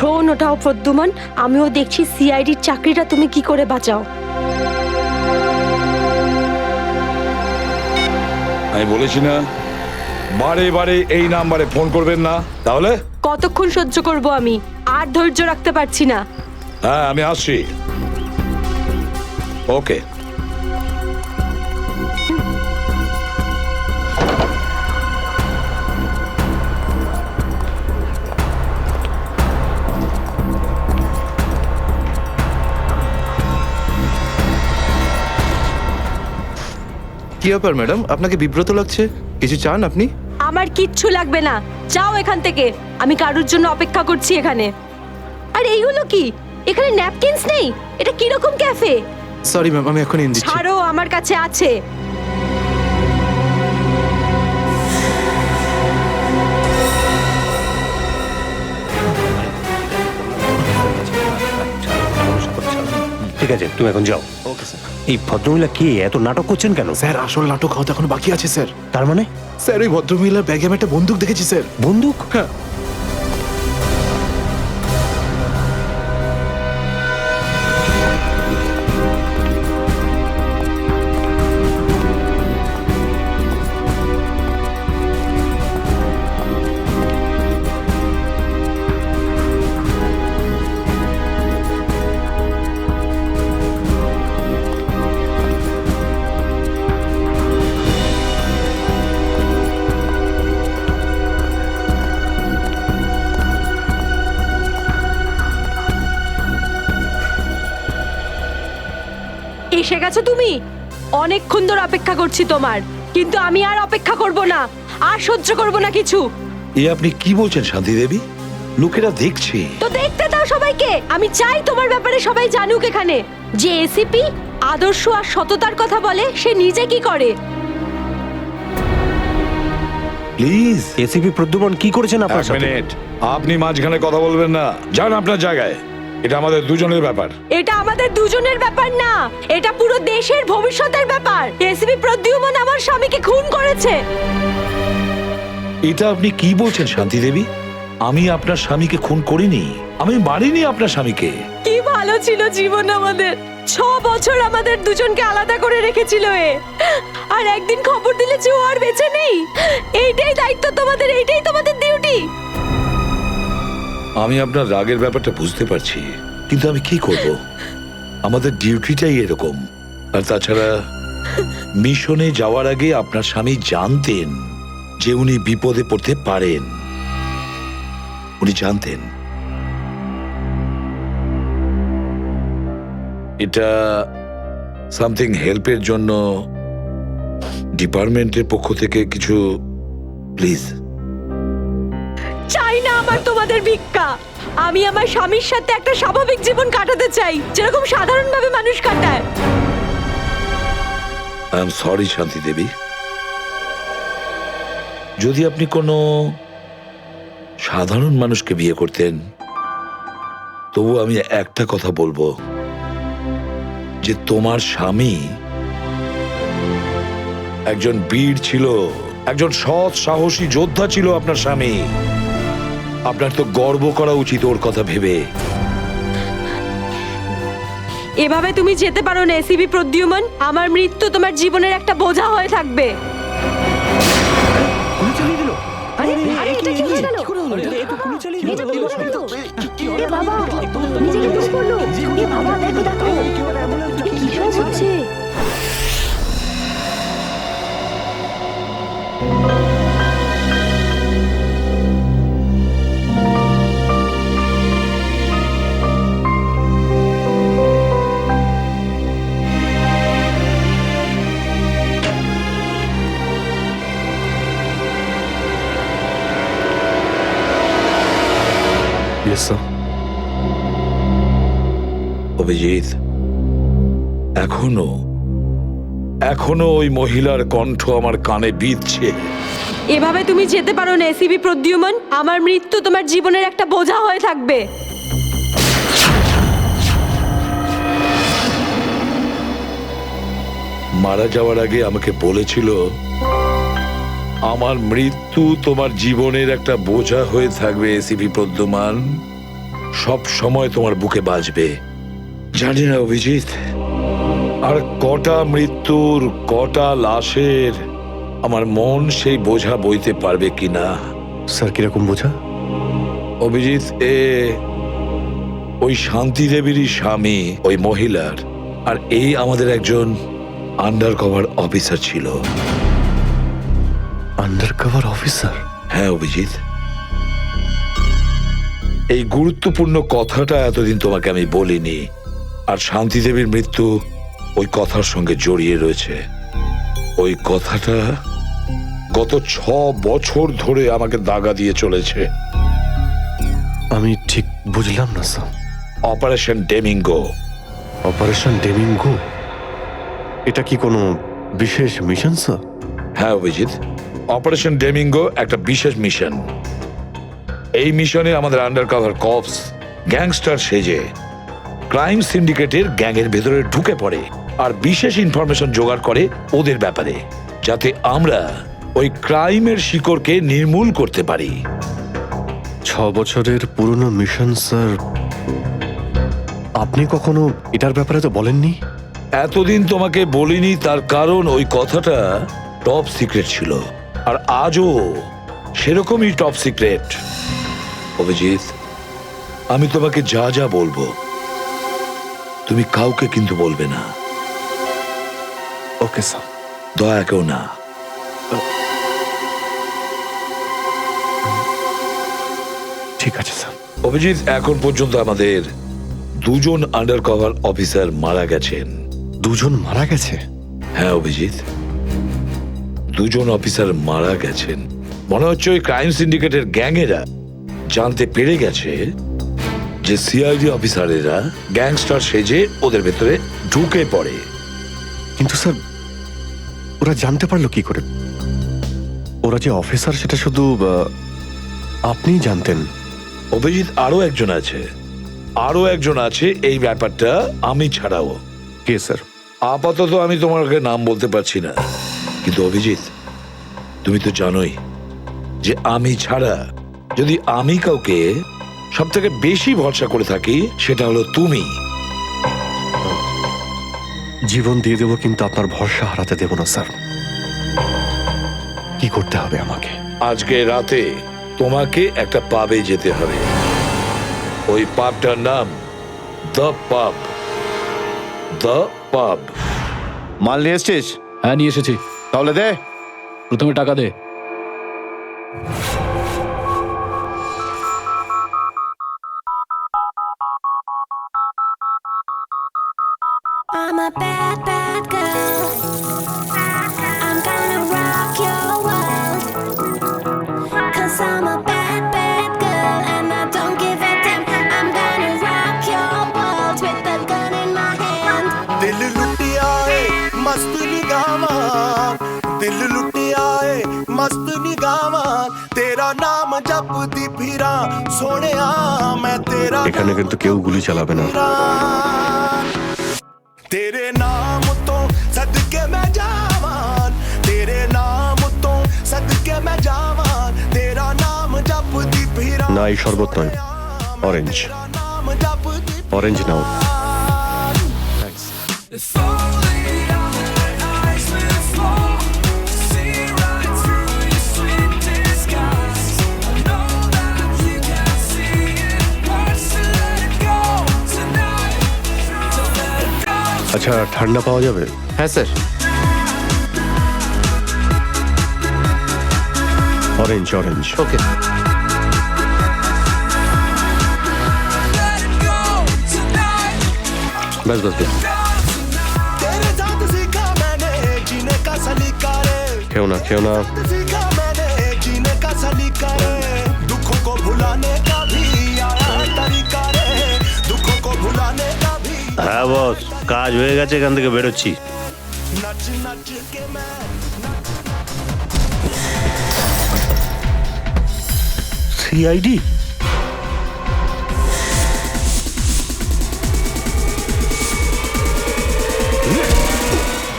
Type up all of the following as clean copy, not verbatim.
Phone ওঠাও Pradyuman, আমিও দেখছি সিআইডির চাকরিটা তুমি কি করে বাঁচাও। আমি বলেছি না বারে বারে এই নাম্বারে ফোন করবেন না। তাহলে কতক্ষণ সহ্য করব আমি, আর ধৈর্য রাখতে পারছি না। হ্যাঁ আমি আসছি। ওকে। কি ব্যাপার ম্যাডাম, আপনাকে বিব্রত লাগছে? কিছু চান আপনি? আমার কিচ্ছু লাগবে না, যাও এখান থেকে। আমি কারোর জন্য অপেক্ষা করছি এখানে। আর এইগুলো কি? এখানে ন্যাপকিনস নেই? এটা কিরকম ক্যাফে? সরি ম্যাম, আমি এখন এনে দিচ্ছি। ছাড়ো, আমার কাছে আছে। ঠিক আছে, তুমি এখন যাও। Okay sir. এই ভদ্রমহিলা কি এত নাটক করছেন কেন? স্যার আসল নাটক হওয়া এখন বাকি আছে স্যার। তার মানে স্যার ওই ভদ্রমহিলার ব্যাগে আমি একটা বন্দুক দেখেছি স্যার। বন্দুক? হ্যাঁ। এসে গেছো তুমি? অনেকক্ষণ ধরে অপেক্ষা করছি তোমার, কিন্তু আমি আর অপেক্ষা করব না, আর সহ্য করব না কিছু। এ আপনি কি বলছেন শান্তি দেবী? লোকেরা দেখছে। তো দেখতে দাও সবাইকে। আমি চাই তোমার ব্যাপারে সবাই জানুক এখানে। যে এসিপি আদর্শ আর সততার কথা বলে, সে নিজে কি করে। প্লিজ এসিপি প্রদ্যুমন কি করেছেন এক আপনার সাথে? মিনিট, আপনি মাঝখানে কথা বলবেন না। যান আপনার জায়গায়, এটা আমাদের দুজনের ব্যাপার। এটা আমাদের দুজনের ব্যাপার না, এটা পুরো দেশের ভবিষ্যতের ব্যাপার। এসিপি প্রদ্যুমন আমার স্বামীকে খুন করেছে। এটা আপনি কি বলছেন শান্তি দেবী? আমি আপনার স্বামীকে খুন করিনি, আমি মারিনি আপনার স্বামীকে। কি ভালো ছিল জীবন আমাদের। 6 বছর আমাদের দুজনকে আলাদা করে রেখেছিল এ, আর একদিন খবর দিলে যে ও আর বেঁচে নেই। এইটাই দায়িত্ব তোমাদের, এইটাই তোমাদের ডিউটি। আমি আপনার রাগের ব্যাপারটা বুঝতে পারছি, কিন্তু আমি কি করব? আমাদের ডিউটিটাই এরকম। আর তাছাড়া মিশনে যাওয়ার আগে আপনার স্বামী জানতেন যে উনি বিপদে পড়তে পারেন। উনি জানতেন। এটা সামথিং হেল্পের জন্য ডিপার্টমেন্টের পক্ষ থেকে কিছু প্লিজ। চাই না আমার তোমাদের ভিক্ষা। আমি আমার স্বামীর সাথে একটা স্বাভাবিক জীবন কাটাতে চাই, যেরকম সাধারণভাবে মানুষ কাটায়। আই এম সরি শান্তি দেবী। যদি আপনি কোনো সাধারণ মানুষকে বিয়ে করতেন, তবু আমি একটা কথা বলবো, যে তোমার স্বামী একজন বীর ছিল, একজন সৎ সাহসী যোদ্ধা ছিল আপনার স্বামী। আপনার তো গর্ব করা উচিত ওর কথা ভেবে। এভাবে তুমি যেতে পারো না এসিপি প্রদ্যুমন। আমার মৃত্যু তোমার জীবনের একটা বোঝা হয়ে থাকবে। গুলি চালিয়ে দিল? আরে এটা কি হয়ে গেল? এ তো গুলি চালিয়ে এটা দিল। তো বলতো। এ বাবা, নিজেকে দোষ করলো। এ বাবা, দেখো দেখো, এ কি সব হচ্ছে? Yes sir. অভিজিৎ, এখনো এখনো ওই মহিলার কণ্ঠ আমার কানে বিঁধছে। এভাবে তুমি যেতে পারো না এসিপি প্রদ্যুমন। আমার মৃত্যু তোমার জীবনের একটা বোঝা হয়ে থাকবে। মারা যাওয়ার আগে আমাকে বলেছিল, আমার মৃত্যু তোমার জীবনের একটা বোঝা হয়ে থাকবে এসিপি প্রদ্যুমান। সব সময় তোমার বুকে বাজবে। জানি না অভিজিৎ, আর কটা মৃত্যুর, কটা লাশের আমার মন সেই বোঝা বইতে পারবে কিনা। স্যার কিরকম বোঝা? অভিজিৎ, ওই শান্তি দেবীরই স্বামী ওই মহিলার, আর এই আমাদের একজন আন্ডার কভার অফিসার ছিল। Under cover officer? হ্যাঁ অভিজিৎ, এই গুরুত্বপূর্ণ কথাটা এতদিন তোমাকে আমি বলিনি, আর শান্তি দেবীর মৃত্যু ওই কথার সঙ্গে জড়িয়ে রয়েছে। ওই কথাটা গত 6 বছর ধরে আমাকে দাগা দিয়ে চলেছে। আমি ঠিক বুঝলাম না স্যার। অপারেশন ডেমিঙ্গো। অপারেশন ডেমিঙ্গো? এটা কি কোনো বিশেষ মিশন স্যার? হ্যাঁ অভিজিৎ, অপারেশন ডেমিঙ্গো একটা বিশেষ মিশন। এই মিশনে আমাদের আন্ডার কভার কপস গ্যাংস্টার সেজে ক্রাইম সিন্ডিকেটের গ্যাংয়ের ভেতরে ঢুকে পড়ে আর বিশেষ ইনফরমেশন জোগাড় করে ওদের ব্যাপারে, যাতে আমরা ওই ক্রাইমের শিকড়কে নির্মূল করতে পারি। 6 বছরের পুরনো মিশন স্যার। আপনি কখনো এটার ব্যাপারে তো বলেননি। এতদিন তোমাকে বলিনি তার কারণ ওই কথাটা টপ সিক্রেট ছিল, আর আজও সেরকমই টপ সিক্রেট। অভিজিৎ, আমি তোমাকে যা যা বলবো তুমি কাউকে কিন্তু বলবে না। Okay sir. দয়া কেউ না। ঠিক আছে স্যার। অভিজিৎ, এখন পর্যন্ত আমাদের 2 জন আন্ডার কভার অফিসার মারা গেছেন। 2 জন মারা গেছে? হ্যাঁ অভিজিৎ, 2 জন অফিসার মারা গেছেন। মনে হচ্ছে ওই ক্রাইম সিন্ডিকেটের গ্যাংয়েরা জানতে পেরে গেছে যে সিআইডি অফিসারেরা গ্যাংস্টার সেজে ওদের ভেতরে ঢুকে পড়ে। কিন্তু স্যার ওরা জানতে পারলো কি করে? ওরা যে অফিসার সেটা শুধু আপনিই জানতেন। অভিজিৎ, আরো একজন আছে এই ব্যাপারটা আমি ছাড়াও। কে স্যার? আপাতত আমি তোমাকে নাম বলতে পারছি না, কিন্তু অভিজিৎ তুমি তো জানোই যে আমি ছাড়া যদি আমি কাউকে সব থেকে বেশি ভরসা করে থাকি সেটা হলো তুমি। জীবন দিয়ে দেবো, কিন্তু আপনার ভরসা হারাতে দেব না স্যার। কি করতে হবে আমাকে? আজকে রাতে তোমাকে একটা পাবে যেতে হবে। ওই পাবটার নাম দ্য পাব। দ্য পাব। মাল নিয়ে এসছিস? হ্যাঁ নিয়ে এসেছি। তাহলে দে। প্রথমে টাকা দে। I'm a bad, bad girl. I'm gonna rock your world. 'Cause I'm a bad, bad girl. And I don't give a damn. I'm gonna rock your world with a gun in my hand. दिल लुटिया है मस्त निगामा, दिल लुटिया है मस्त निगामा, तेरा नाम जपदी फिरा सोनिया मैं तेरा এখানে কিন্তু কেউ গুলি চালাবে না। तेरे नाम तो सदके मैं जावान, तेरे नाम तो सदके मैं जावान, तेरा नाम जपदी फिरा। না, এই শরবত নয়, অরেঞ্জ। नाम जपदी অরেঞ্জ নাও। আচ্ছা, ঠান্ডা পাওয়া যাবে? হ্যাঁ স্যার। Orange orange. ওকে। ব্যাস ব্যাস ব্যাস। तेरे साथ सीखा मैंने जीने का सलीका रे, খেও না খেও না। सीखा मैंने जीने का सलीका रे, दुखों को भुलाने का भी आया तरीका रे, दुखों को भुलाने का भी। হ্যাঁ বস, কাজ হয়ে গেছে, এখান থেকে বেরোচ্ছি। नच नच के मैं সিআইডি?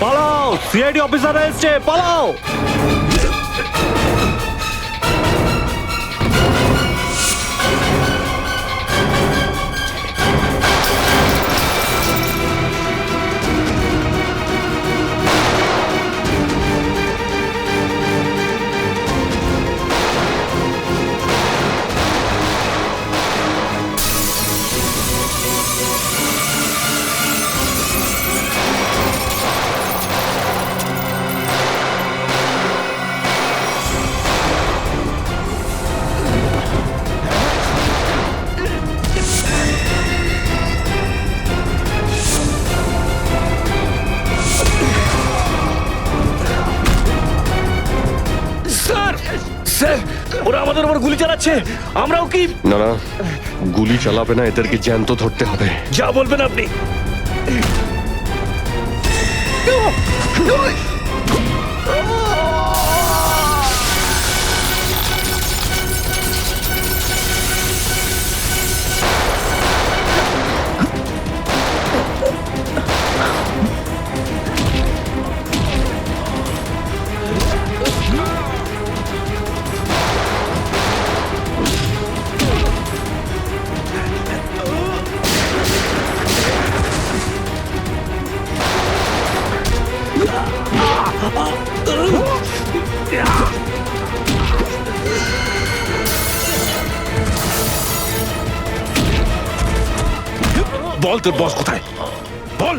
পালাও, সিআইডি অফিসার এসছে, পালাও। পর গুলি চালাচ্ছে, আমরাও কি? না না, গুলি চালাবে না, এদেরকে জ্যান্ত ধরতে হবে। যা বলবেন আপনি। বল তোর বস কোথায়, বল।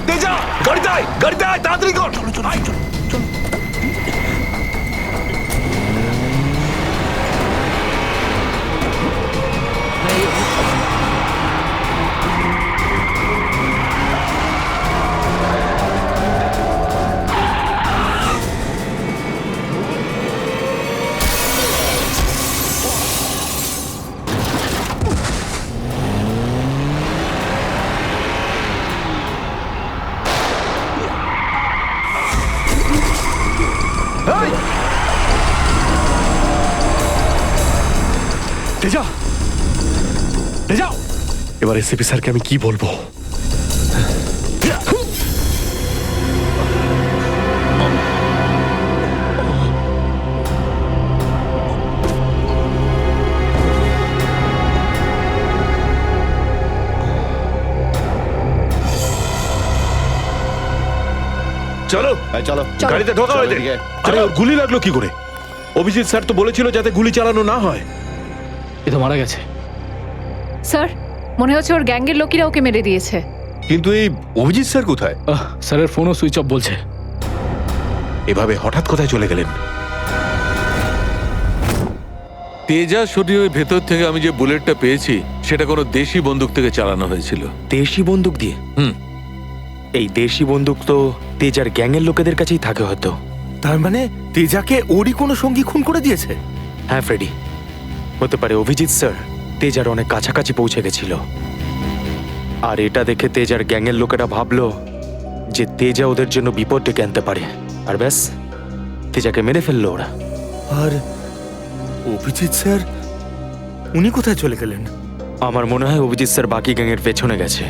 তেজা, গাড়িতে আয়, গাড়িতে আয়, তাড়াতাড়ি কর। আয়। তেজা, তেজা, এবার এসিপি স্যারকে আমি কি বলবো? চলো, চলো গাড়িতে ঢোকাও এদের। আরে ওর গুলি লাগলো কি করে? অভিজিৎ স্যার তো বলেছিল যাতে গুলি চালানো না হয়। এ তো মারা গেছে। স্যার, মনে হচ্ছে ওর গ্যাংয়ের লোকেরা ওকে মেরে দিয়েছে। কিন্তু এই অভিজিৎ স্যার কোথায়? স্যারের ফোনও সুইচ অফ বলছে। এভাবে হঠাৎ কোথায় চলে গেলেন? তেজা শরীরের ভেতর থেকে আমি যে বুলেটটা পেয়েছি সেটা কোনো দেশি বন্দুক থেকে চালানো হয়েছিল। দেশি বন্দুক দিয়ে? এই দেশি বন্দুক তো তেজার গ্যাংয়ের লোকেদের কাছেই থাকে হয়তো। তার মানে তেজাকে ওরই কোনো সঙ্গী খুন করে দিয়েছে? হ্যাঁ ফ্রেডি, হতে পারে অভিজিৎ স্যার তেজার অনেক কাছাকাছি পৌঁছে গেছিল, আর এটা দেখে তেজার গ্যাংয়ের লোকেরা ভাবলো যে তেজা ওদের জন্য বিপদ ডেকে আনতে পারে, আর ব্যাস তেজাকে মেরে ফেললো ওরা। আর অভিজিৎ স্যার, উনি কোথায় চলে গেলেন? আমার মনে হয় অভিজিৎ স্যার বাকি গ্যাংয়ের পেছনে গেছে।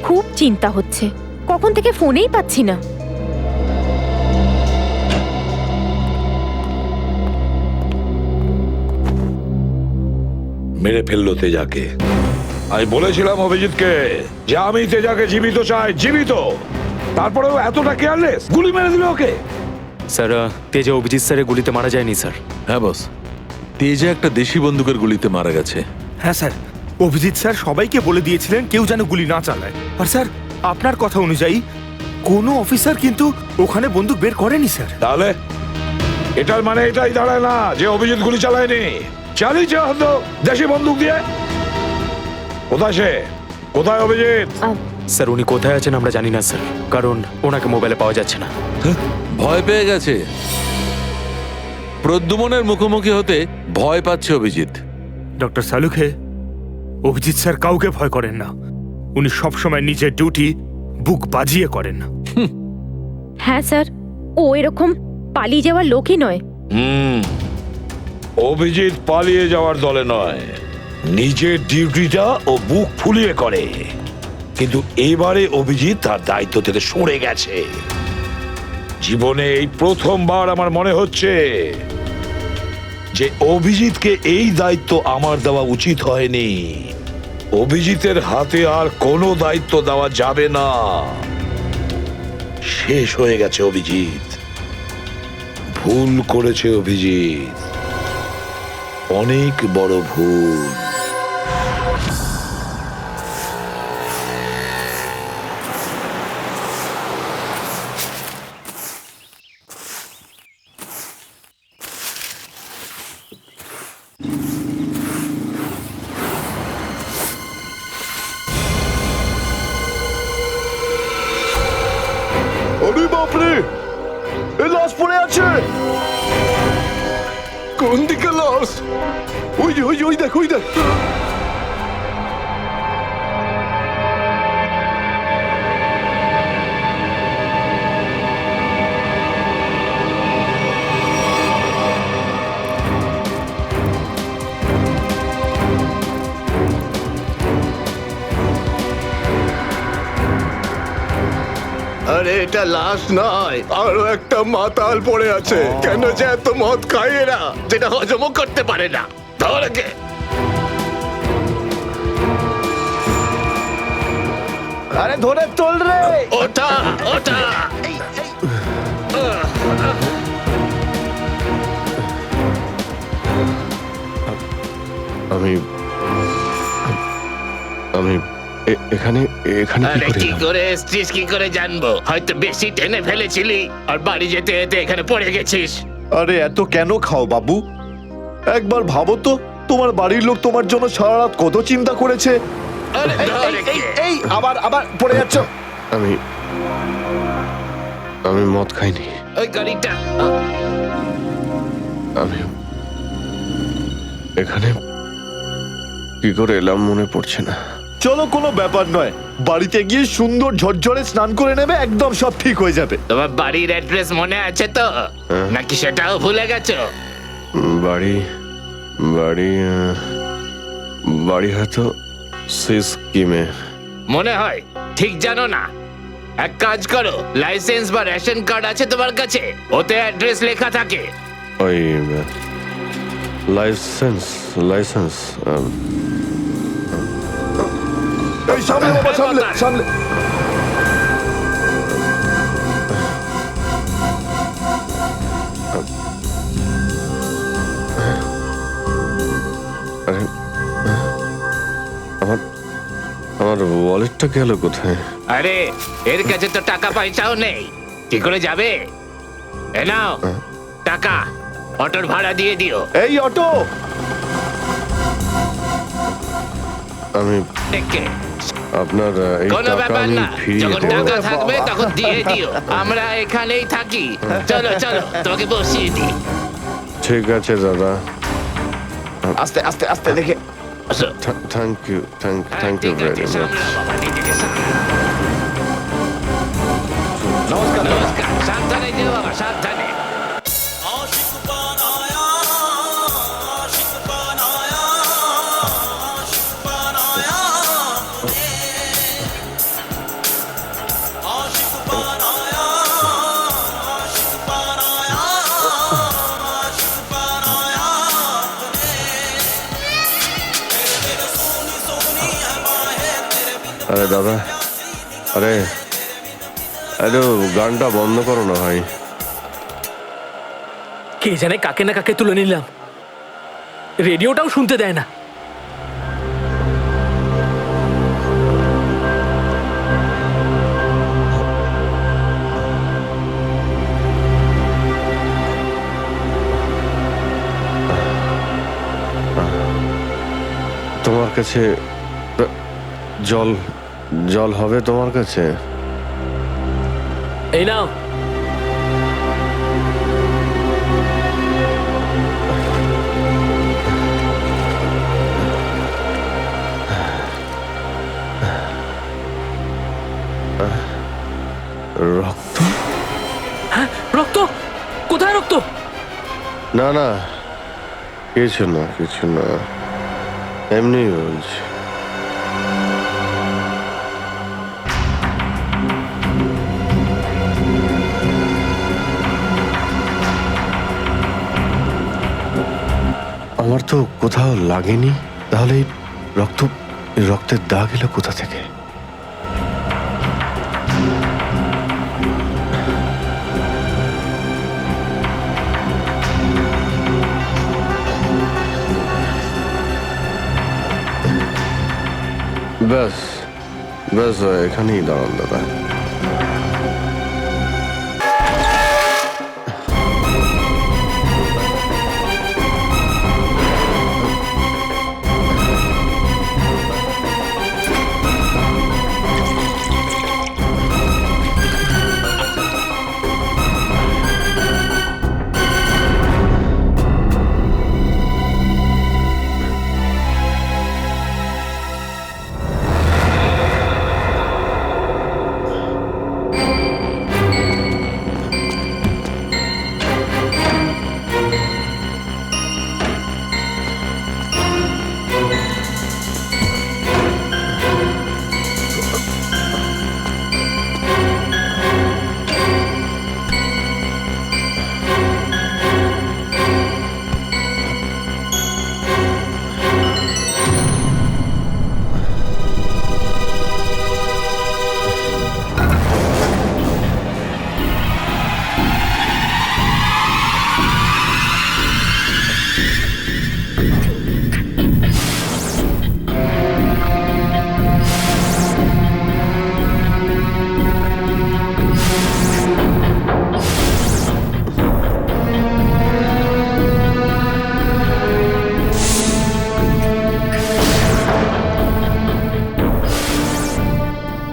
খুব চিন্তা হচ্ছে, কখন থেকে ফোনেই পাচ্ছি না। মেরে ফেললো তেজাকে। আমি বলেছিলাম অভিজিৎকে যে আমি তেজাকে জীবিত চাই, জীবিত। তারপরেও এতটা কেয়ারলেস, গুলি মেরে দিল ওকে। স্যার, তেজা অভিজিৎ স্যারের গুলিতে মারা যায়নি স্যার। হ্যাঁ বস, তেজা একটা দেশি বন্দুকের গুলিতে মারা গেছে। হ্যাঁ স্যার, অভিজিৎ স্যার সবাইকে বলে দিয়েছিলেন কেউ যেন গুলি না চালায়। আর স্যার, আপনার কথা অনুযায়ী কোনো অফিসার কিন্তু ওখানে বন্দুক বের করেনি স্যার। তাহলে এটার মানে এটাই দাঁড়ায় না যে অভিজিৎ গুলি চালায়নি, চালিয়েছে হয়তো দেশি বন্দুক দিয়ে। কোথায় সে? কোথায় অভিজিৎ? স্যার, উনি কোথায় আছেন আমরা জানি না স্যার, কারণ ওনাকে মোবাইলে পাওয়া যাচ্ছে না। ভয় পেয়ে গেছে। প্রদ্যুমনের মুখোমুখি হতে ভয় পাচ্ছে অভিজিৎ। ডক্টর সালুখে, অভিজিৎ স্যার কাউকে ভয় করেন না। উনি সবসময় নিজের ডিউটি বুক বাজিয়ে করেন। হ্যাঁ স্যার, ও এরকম পালিয়ে যাওয়ার লোকই নয়। অভিজিৎ পালিয়ে যাওয়ার দলে নয়, নিজের ডিউটিটা ও বুক ফুলিয়ে করে। কিন্তু এবারে অভিজিৎ তার দায়িত্ব থেকে সরে গেছে। জীবনে এই প্রথমবার আমার মনে হচ্ছে যে অভিজিৎকে এই দায়িত্ব আমার দেওয়া উচিত হয়নি। অভিজিতের হাতে আর কোনো দায়িত্ব দেওয়া যাবে না। শেষ হয়ে গেছে অভিজিৎ। ভুল করেছে অভিজিৎ, অনেক বড় ভুল। আরে বাপরে, এ লাশ পড়ে আছে। কোন দিকে লাশ? ওই যে ওই দেখ ওই দেখ। আরে এটা লাশ নয়, আরো একটা মাতাল পড়ে আছে। কেন যে এত মদ খায় এরা, যেটা হজমও করতে পারে না। ধর একে। আরে ধরে তোল রে। ওটা ওটা। আমি আমি এখানে এখানে আরে কি কি করে করে এসছিস কি করে জানবো? হয়তো বেশি টেনে ফেলেছিলি আর বাড়ি যেতে যেতে এখানে পড়ে গেছিস। আরে এত কেন খাও বাবু? একবার ভাবো তো, তোমার বাড়ির লোক তোমার জন্য সারা রাত কত চিন্তা করেছে। আরে ধর একে। এই আবার আবার পড়ে যাচ্ছ। আমি আমি মদ খাইনি। ওই গাড়িটা। আমি এখানে কি করে এলাম মনে পড়ছে না। চলো, কোনো ব্যাপার নয়, বাড়িতে গিয়ে সুন্দর ঝরঝরে স্নান করে নেবে, একদম সব ঠিক হয়ে যাবে। তোমার বাড়ির অ্যাড্রেস মনে আছে তো, নাকি সেটাও ভুলে গেছো? বাড়ি বাড়ি বাড়ি হয়তো সিস্কিমে। মনে হয় ঠিক জানো না। এক কাজ করো, লাইসেন্স বা রেশন কার্ড আছে তোমার কাছে? ওতে অ্যাড্রেস লেখা থাকে। ওই লাইসেন্স এই সামনে বাবা, সামনে সামনে। আরে আমার আমার ওয়ালেটটা গেল কোথায়? আরে এর কাছে তো টাকা পয়সাও নেই, কি করে যাবে? এ নাও টাকা, অটোর ভাড়া দিয়ে দিও। এই অটো। আমি দেখে আপনার এই কোনো টাকা ব্যাপার আমি না, ফিরিয়ে যখন দেবো। টাকা থাকবে তখন দিয়ে দিও। আমরা এখানেই থাকি। চলো চলো, তোমাকে বসিয়ে দিই। ঠিক আছে দাদা, আস্তে আস্তে আস্তে দেখে। আসো। থ্যাংক ইউ হ্যাঁ, ঠিক ভেরি আছে, মাচ। সামলাও বাবা, নিজেকে সামলাও। নমস্কার। নমস্কার, সাবধানে যেও বাবা, সাবধানে। আরে দাদা, আরে আরে গানটা বন্ধ করো না ভাই। কে জানে কাকে না কাকে তুলে নিলাম, রেডিওটাও শুনতে দেয় না। তোমার কাছে জল জল হবে তোমার কাছে? এই নাও। রক্ত? হ্যাঁ, রক্ত? কোথায় রক্ত? না না, কিছু না, এমনি বলছি। আমার তো কোথাও লাগেনি, তাহলে এই রক্তের দাগ এলো কোথা থেকে? ব্যাস ব্যাস, এখানেই দাঁড়ান দাদা।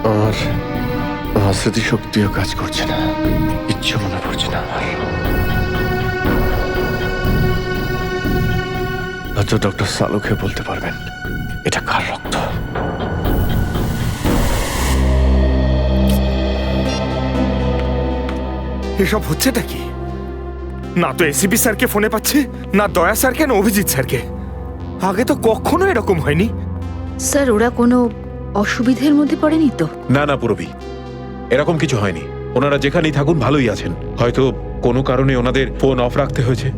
আমার স্মৃতিশক্তিও কাজ করছে না, কিচ্ছু মনে পড়ছে না আমার। হয়তো ডক্টর সালুকে বলতে পারবেন এটা কার রক্ত। এসব হচ্ছেটা কি? না তো এসিপি স্যারকে ফোনে পাচ্ছে, না দয়া স্যারকে, না অভিজিৎ স্যারকে। আগে তো কখনো এরকম হয়নি। স্যার ওরা কোনো অসুবিধের মধ্যে পড়েনি তো? না না পুরবি, এরকম কিছু হয়নি। ওনারা যেখানেই থাকুন ভালোই আছেন। হয়তো কোনো কারণে ওনাদের ফোন অফ রাখতে হয়েছে।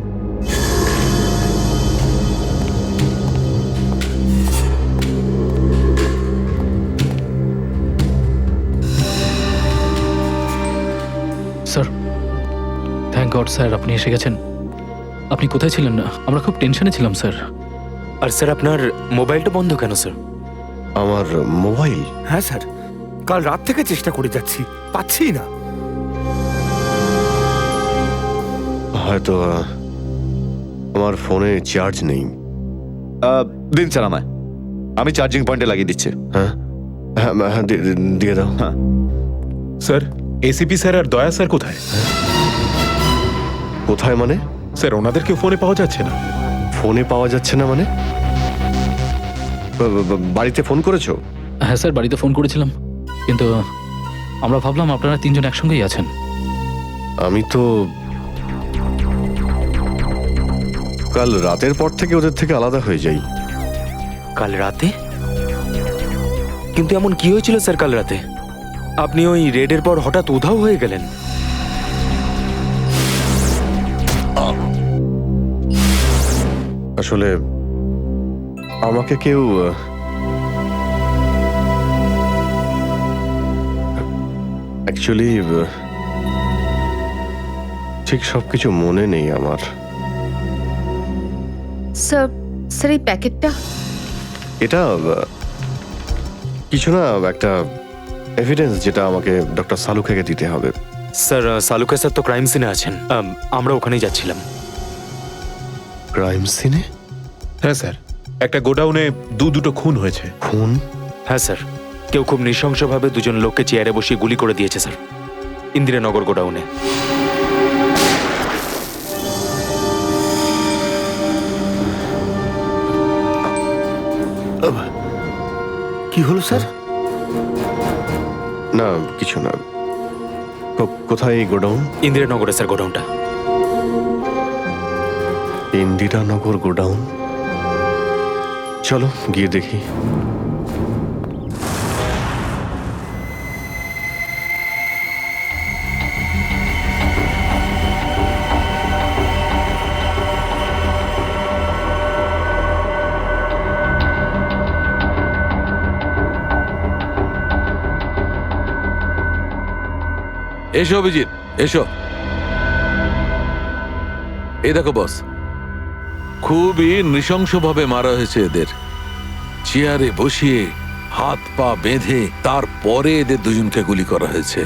স্যার, থ্যাংক গড স্যার আপনি এসে গেছেন। আপনি কোথায় ছিলেন? আমরা খুব টেনশনে ছিলাম স্যার। আর স্যার আপনার মোবাইলটা বন্ধ কেন স্যার? আমার মোবাইল? হ্যাঁ স্যার, কাল রাত থেকে চেষ্টা করে যাচ্ছি, পাচ্ছি না। হয়তো আমার ফোনে চার্জ নেই। দিন স্যার আমায়, আমি চার্জিং পয়েন্টে লাগিয়ে দিচ্ছি। হ্যাঁ হ্যাঁ হ্যাঁ, দিয়ে দাও। হ্যাঁ স্যার, এসিপি স্যার আর দয়া স্যার কোথায়? কোথায় মানে? স্যার ওনাদেরকে ফোনে পাওয়া যাচ্ছে না। ফোনে পাওয়া যাচ্ছে না মানে? বাড়িতে ফোন করেছো? হ্যাঁ স্যার, বাড়িতে ফোন করেছিলাম, কিন্তু আমরা ভাবলাম আপনারা তিনজন একসঙ্গেই আছেন। আমি তো কাল রাতের পর থেকে ওদের থেকে আলাদা হয়ে যাই। কাল রাতে? কিন্তু এমন কি হয়েছিল স্যার কাল রাতে? আপনি ওই রেডের পর হঠাৎ উধাও হয়ে গেলেন। আসলে আমাকে কেউ অ্যাকচুয়ালি ঠিক সবকিছু মনে নেই আমার। স্যার, স্যার এই প্যাকেটটা? এটা কিছু না, একটা এভিডেন্স যেটা আমাকে ডক্টর সালুকেকে দিতে হবে। স্যার সালুকে স্যার তো ক্রাইম সিনে আছেন, আমরা ওখানেই যাচ্ছিলাম। ক্রাইম সিনে? হ্যাঁ স্যার, একটা গোডাউনে দুটো খুন হয়েছে। খুন? হ্যাঁ স্যার, কেউ খুব নৃশংসভাবে দুজন লোককে চেয়ারে বসিয়ে গুলি করে দিয়েছে স্যার, ইন্দিরানগর গোডাউনে। কি হলো স্যার? না কিছু না। কোথায় এই গোডাউন? ইন্দিরানগরে স্যার গোডাউনটা। ইন্দিরানগর গোডাউন? চলো গিয়ে দেখি। এসো অভিজিৎ, এসো। এই দেখো বস, খুবই নৃশংসভাবে মারা হয়েছে এদের। চেয়ারে বসিয়ে হাত পা বেঁধে তারপরে এদের দুজনকে গুলি করা হয়েছে।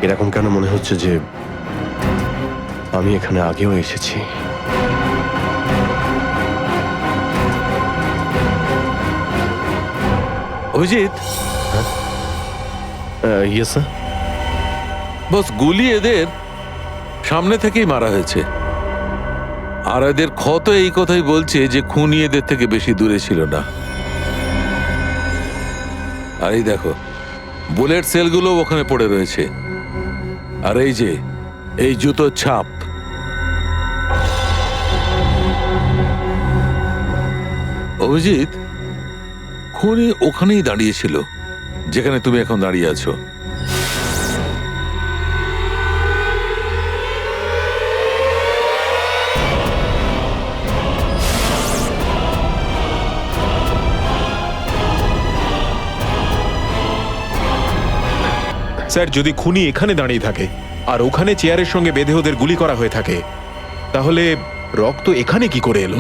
এরকম কেন মনে হচ্ছে যে আমি এখানে আগেও এসেছি? Abhijit, yes sir. বস গুলি এদের সামনে থেকেই মারা হয়েছে, আর এদের ক্ষত এই কথাই বলছে যে খুনি এদের থেকে বেশি দূরে ছিল না। আর এই দেখো, বুলেট সেলগুলো ওখানে পড়ে রয়েছে, আর এই যে এই জুতোর ছাপ। অভিজিৎ, খুনি ওখানেই দাঁড়িয়েছিল যেখানে তুমি এখন দাঁড়িয়ে আছো। স্যার যদি খুনি এখানে দাঁড়িয়ে থাকে আর ওখানে চেয়ারের সঙ্গে বেঁধে ওদের গুলি করা হয়ে থাকে, তাহলে রক্ত এখানে কি করে এলো?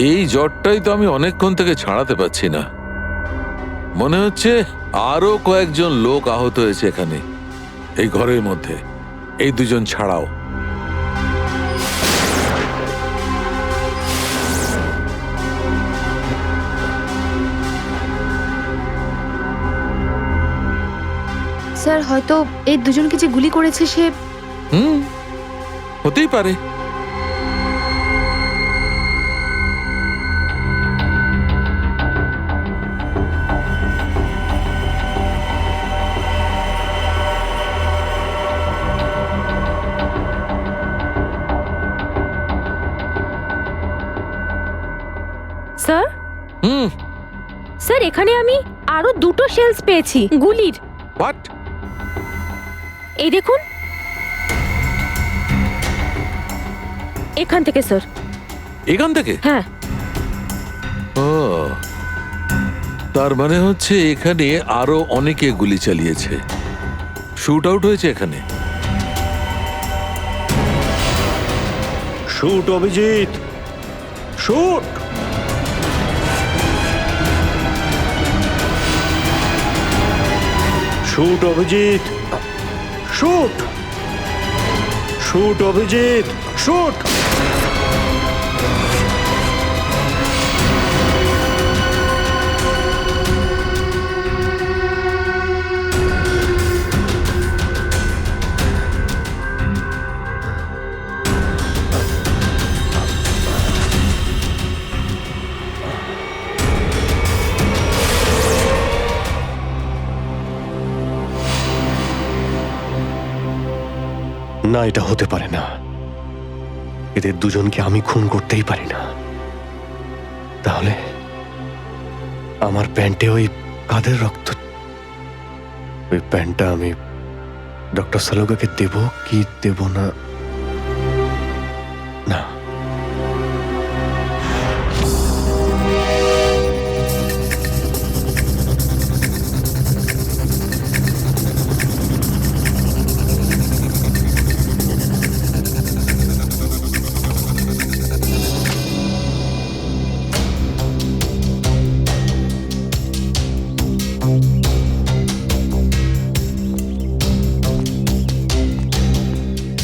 এই জ্বরটাই তো আমি অনেকক্ষণ থেকে ছাড়াতে পারছি না। মনে হচ্ছে আরো কয়েকজন লোক আহত হয়েছে এখানে, এই ঘরের মধ্যে, এই দুজন ছাড়াও। স্যার হয়তো এই দুজনকে যে গুলি করেছে সে হতেই পারে। স্যার স্যার এখানে আমি আরো দুটো শেলস পেয়েছি গুলির। হোয়াট? এই দেখুন, এখান থেকে স্যার। এখান থেকে? হ্যাঁ। ও, তার মানে হচ্ছে এখানে আরো অনেকে গুলি চালিয়েছে, শুট আউট হয়েছে এখানে। Shoot Abhijit, shoot. Shoot Abhijit, shoot. Shoot Abhijit, shoot. না, এটা হতে পারে না। এদের দুজনকে আমি খুন করতেই পারি না। তাহলে আমার প্যান্টে ওই কাদের রক্ত? ওই প্যান্টটা আমি ডক্টর সালুকাকে দেব কি দেব না? না,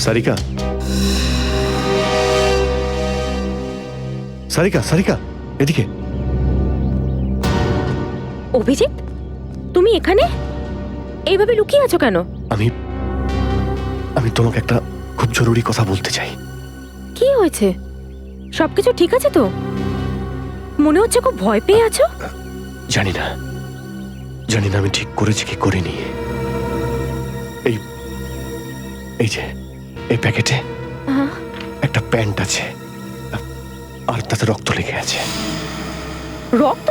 সারিকা, সারিকা, সারিকা, এদিকে। অভিজিৎ, তুমি এখানে এইভাবে লুকিয়ে আছো কেন? আমি তোমাকে একটা খুব জরুরি কথা বলতে চাই। কি হয়েছে? সবকিছু ঠিক আছে তো? মনে হচ্ছে খুব ভয় পেয়ে আছো। জানি না আমি ঠিক করেছি কি করিনি। এই যে এই প্যাকেটে একটা প্যান্ট আছে আর তাতে রক্ত লেগে আছে। রক্ত?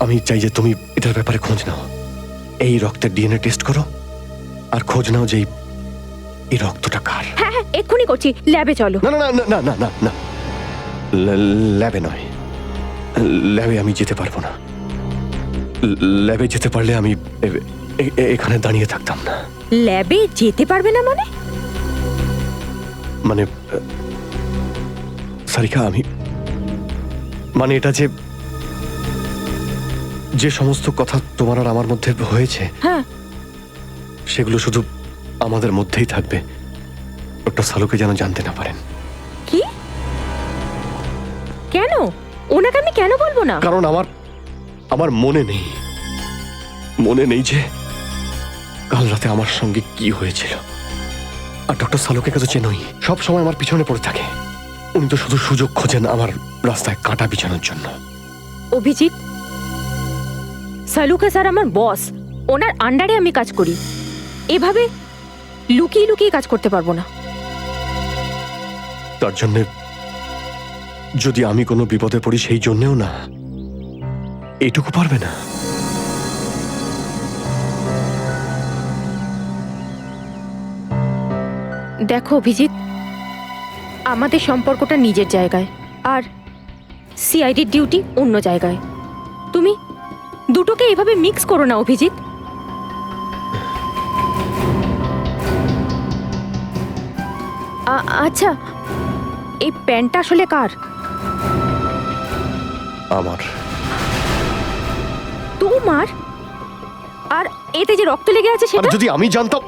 আমি চাই যে তুমি এটার ব্যাপারে খোঁজ নাও। এই রক্তের ডিএনএ টেস্ট করো আর খোঁজ নাও যে এই রক্তটা কার। হ্যাঁ হ্যাঁ, এক্ষুনি করছি। ল্যাবে চলো। না না না না না না না, ল্যাবে নয়। ল্যাবে আমি যেতে পারবো না। ল্যাবে যেতে পারলে আমি এখানে দাঁড়িয়ে থাকতাম না। ল্যাবে যেতে পারবে না মানে? মানে সারিকা, মানে এটা যে সমস্ত কথা তোমার আর আমার মধ্যে হয়েছে, হ্যাঁ, সেগুলো শুধু আমাদের মধ্যেই থাকবে। ডক্টর সালুকে যেন জানতে না পারেন। কি? কেন? ওনাকে আমি কেন বলবো না? কারণ আমার মনে নেই যে কাল রাতে আমার সঙ্গে কি হয়েছিল। আর ডক্টর সালুকে তো চেনই, সব সময় আমার পিছনে পড়ে থাকে। উনি তো শুধু সুযোগ খোঁজেন আমার রাস্তায় কাঁটা বিছানোর জন্য। অভিজিৎ, সালুকা স্যার আমার বস, ওনার আন্ডারে আমি কাজ করি। এভাবে লুকিয়ে লুকিয়ে কাজ করতে পারবো না। তার জন্য যদি আমি কোনো বিপদে পড়ি, সেই জন্যেও না, এইটুকু পারবে না? দেখো অভিজিৎ, আমাদের সম্পর্কটা নিজের জায়গায় আর সিআইডির ডিউটি অন্য জায়গায়। তুমি দুটোকে এইভাবে মিক্স করো না অভিজিৎ। আচ্ছা, এই প্যান্টটা আসলে কার? আমার। তোমার? আর এতে যে রক্ত লেগে আছে সেটা? যদি আমি জানতাম।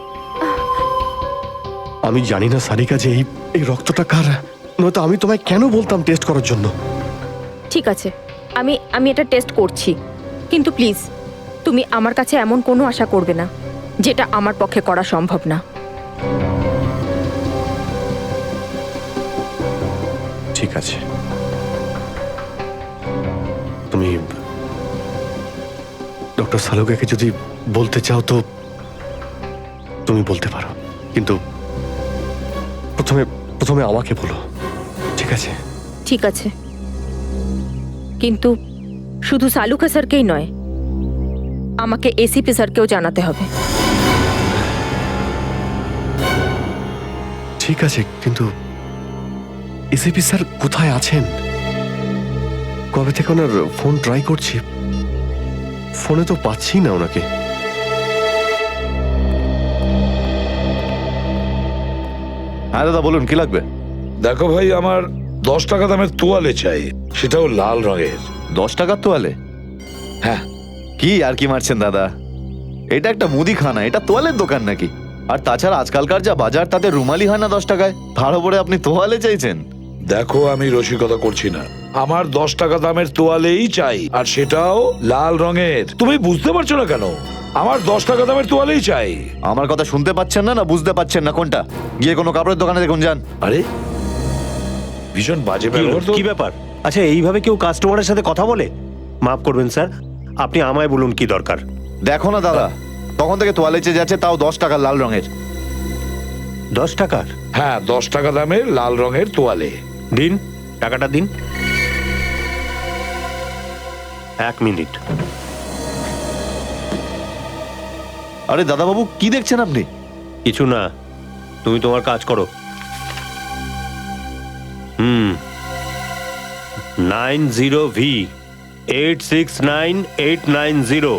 আমি জানি না সারিকা যে এই রক্তটা কার, নয়তো আমি তোমায় কেন বলতাম টেস্ট করার জন্য। ঠিক আছে, আমি এটা টেস্ট করছি, কিন্তু প্লিজ তুমি আমার কাছে এমন কোনো আশা করবে না যেটা আমার পক্ষে করা সম্ভব না। ঠিক আছে, তুমি ডক্টর সালুকাকে যদি বলতে চাও তো তুমি বলতে পারো, কিন্তু প্রথমে আমাকে বলো, ঠিক আছে? ঠিক আছে, কিন্তু শুধু সালুকা স্যারকেই নয়, আমাকে এসিপি স্যারকেও জানাতে হবে। ঠিক আছে, কিন্তু এসিপি স্যার কোথায় আছেন? কবে থেকে ওনার ফোন ট্রাই করছি, ফোনে তো পাচ্ছি না ওনাকে। হ্যাঁ দাদা বলুন, কি লাগবে? দেখো ভাই, আমার 10 টাকা দামের তোয়ালে চাই, সেটাও লাল রঙের। 10 টাকার তোয়ালে? হ্যাঁ। কি আর কি মারছেন দাদা, এটা একটা মুদিখানা, এটা তোয়ালের দোকান নাকি? আর তাছাড়া আজকালকার যা বাজার, তাতে রুমালি হয় না 10 টাকায়, তার উপরে আপনি তোয়ালে চাইছেন? দেখো, আমি রসিকতা করছি না, আমার 10 টাকা দামের তোয়ালেই চাই, আর সেটাও লাল রঙের। তুমি বুঝতে পারছো না কেন? আমার 10 টাকা দামের তোয়ালেই চাই। আমার কথা শুনতে পাচ্ছেন না, না বুঝতে পাচ্ছেন না? কোনটা? গিয়ে কোনো কাপড়ের দোকানে দেখুন, যান। আরে ভীষণ বাজে ব্যবহার তো। কি ব্যাপার? আচ্ছা, এইভাবে কেউ কাস্টমারের সাথে কথা বলে? মাফ করবেন স্যার, আপনি আমায় বলুন কি দরকার। দেখো না দাদা, তখন থেকে তোয়ালে চেয়ে যাচ্ছে, তাও 10 টাকা লাল রঙের। 10 টাকার? হ্যাঁ, 10 টাকা দামের লাল রঙের তোয়ালে। দিন, টাকাটা দিন। 1 মিনিট। আরে দাদা বাবু, কি দেখছেন আপনি? কিছু না, তুমি তোমার কাজ করো। 90V 869890।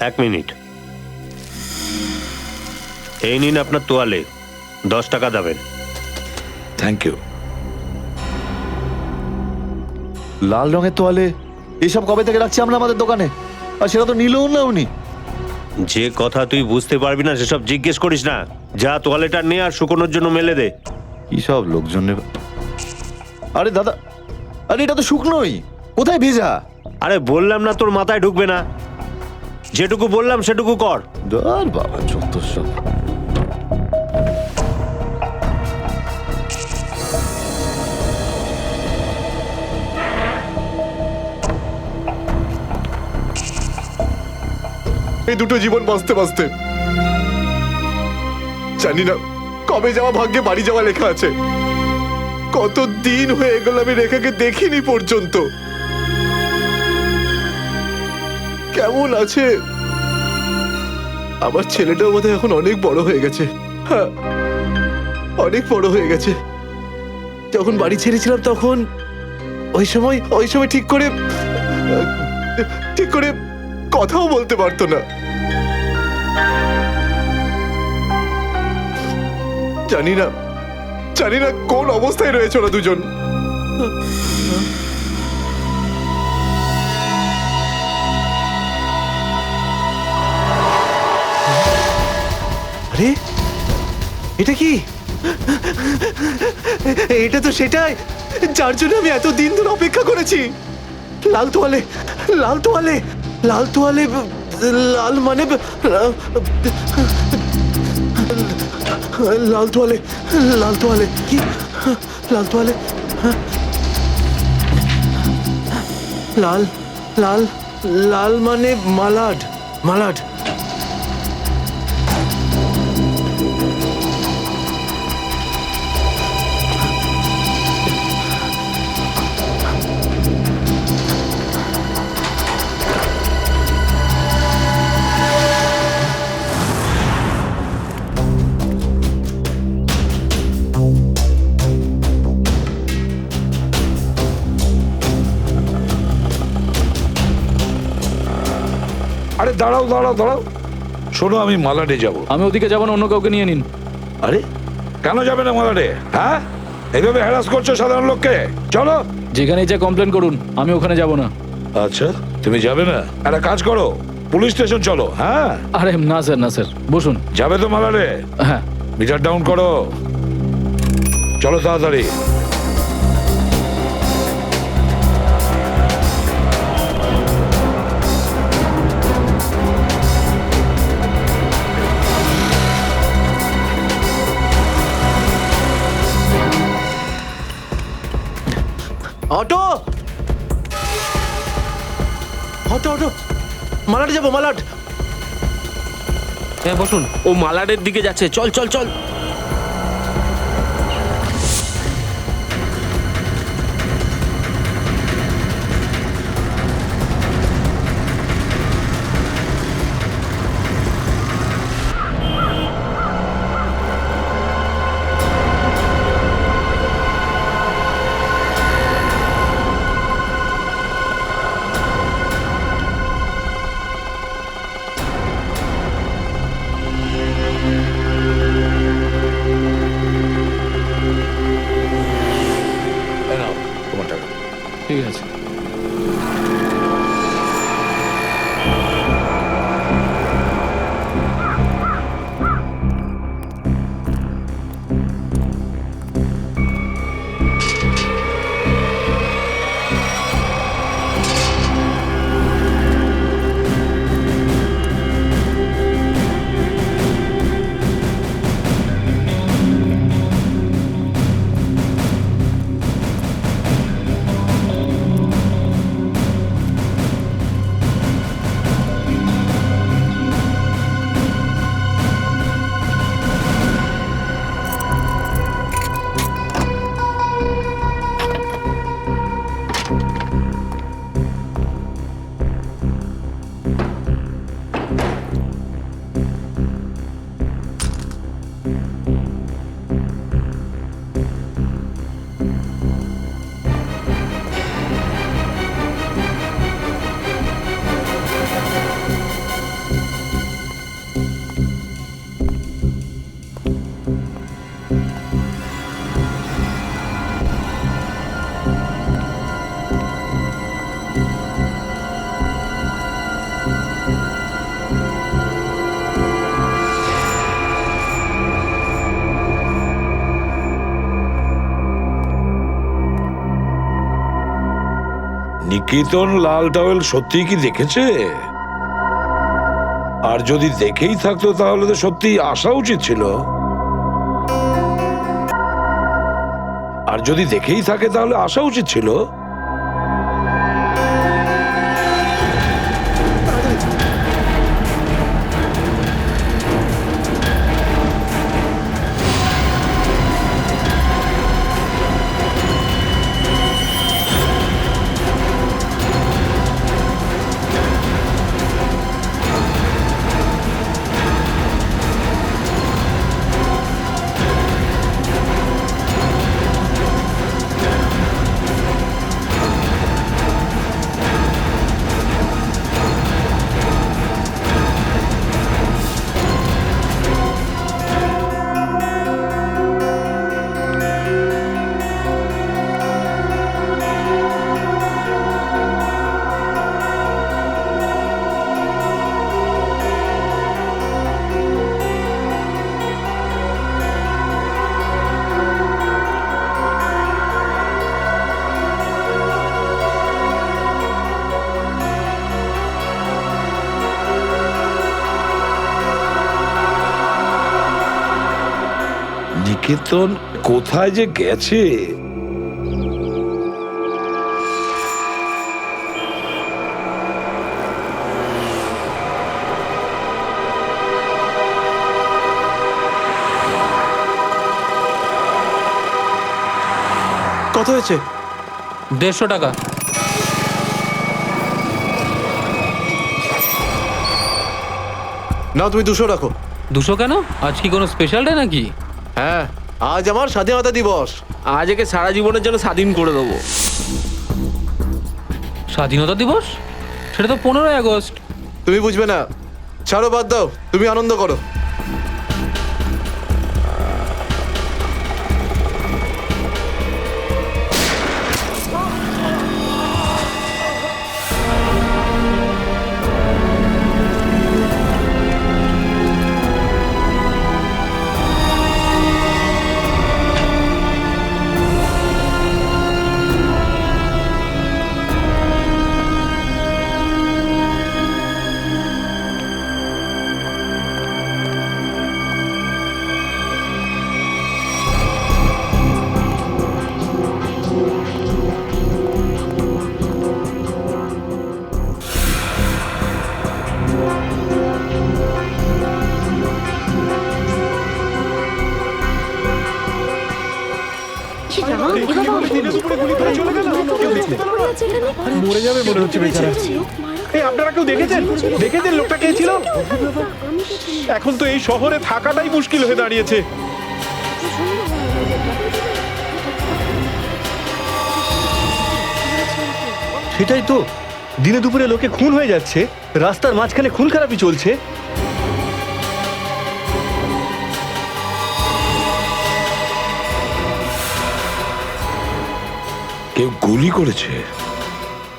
1 মিনিট। এই নিন আপনার তোয়ালে, 10 টাকা দেবেন। Thank you. লাল রঙের তোয়ালে এসব কবে থেকে রাখছি আমরা আমাদের দোকানে, আর সেটা তো নিলেও না উনি। যে কথা তুই বুঝতে পারবি না সেসব জিজ্ঞেস করিস না। যা তোয়ালেটা নে আর শুকোনোর জন্য মেলে দে। কি সব লোকজন নেবে। আরে দাদা, আরে এটা তো শুকনোই, কোথায় ভেজা? আরে বললাম না তোর মাথায় ঢুকবে না, যেটুকু বললাম সেটুকু কর। আর বাবা যত সব। এই দুটো জীবন বাঁচতে বাঁচতে জানি না কবে যাওয়া ভাগ্যে বাড়ি যাওয়া লেখা আছে। কত দিন হয়ে গেল আমি রেখাকে দেখিনি পর্যন্ত। কেমন আছে? আমার ছেলেটাও বোধহয় এখন অনেক বড় হয়ে গেছে। হ্যাঁ, অনেক বড় হয়ে গেছে। যখন বাড়ি ছেড়েছিলাম তখন ওই সময় ঠিক করে কথাও বলতে পারতো না। জানি না কোন অবস্থায় রয়েছে ওরা দুজন। আরে এটা কি? এটা তো সেটাই যার জন্য আমি এত দিন ধরে অপেক্ষা করেছি। লাল তোয়ালে, লাল তোয়ালে, লাল তোয়ালে, লাল মানে লাল তোয়ালে, লাল তোয়ালে, কি লাল তোয়ালে? লাল লাল লাল মানে মালাড, মালাড। দাঁড়াও দাঁড়াও দাঁড়াও, শোনো আমি মালাডে যাব। আমি ওদিকে যাবো না, অন্য কাউকে নিয়ে নিন। আরে কেন যাবে না মালাডে? হ্যাঁ, এইভাবে হ্যারাস করছো সাধারণ লোককে। চলো, যেখানে যা কমপ্লেন করুন, আমি ওখানে যাব না। আচ্ছা তুমি যাবে না? একটা কাজ করো, পুলিশ স্টেশন চলো। হ্যাঁ, আরে না স্যার, না স্যার, বসুন। যাবে তো মালাডে? হ্যাঁ। মিটার ডাউন করো, চলো তাড়াতাড়ি। অটো, অটো, অটো, মালাট যাবো, মালাট। হ্যাঁ বসুন, ও মালাডের দিকে যাচ্ছে, চল চল চল। এই নাও তোমার টাকা। ঠিক আছে। নিকেতন লাল টাওয়েল সত্যি কি দেখেছে? আর যদি দেখেই থাকতো তাহলে তো সত্যি আসা উচিত ছিল। আর যদি দেখেই থাকে তাহলে আসা উচিত ছিল। নিকেতন কোথায় যে গেছে? কত হয়েছে? 150 টাকা। না, তুমি 200 রাখো। 200 কেন? আজ কি কোনো স্পেশাল ডে নাকি? হ্যাঁ, আজ আমার স্বাধীনতা দিবস। আজ একে সারা জীবনের জন্য স্বাধীন করে দেবো। স্বাধীনতা দিবস? সেটা তো 15ই আগস্ট। তুমি বুঝবে না, ছাড়ো, বাদ দাও, তুমি আনন্দ করো। মরে যাবে মনে হচ্ছে বেচারা। এই আপনারা কেউ দেখেছেন লোকটা কে ছিল? এখন তো এই শহরে থাকাটাই মুশকিল হয়ে দাঁড়িয়েছে। সেটাই তো, দিনে দুপুরে লোকে খুন হয়ে যাচ্ছে, রাস্তার মাঝখানে খুন খারাপি চলছে। কেউ গুলি করেছে,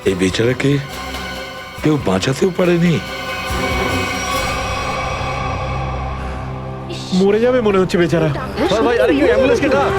এই বেচারাকে কেউ বাঁচাতেও পারেনি। মরে যাবে মনে হচ্ছে বেচারা। ভাই, আরে কেউ অ্যাম্বুলেন্সকে ডাক।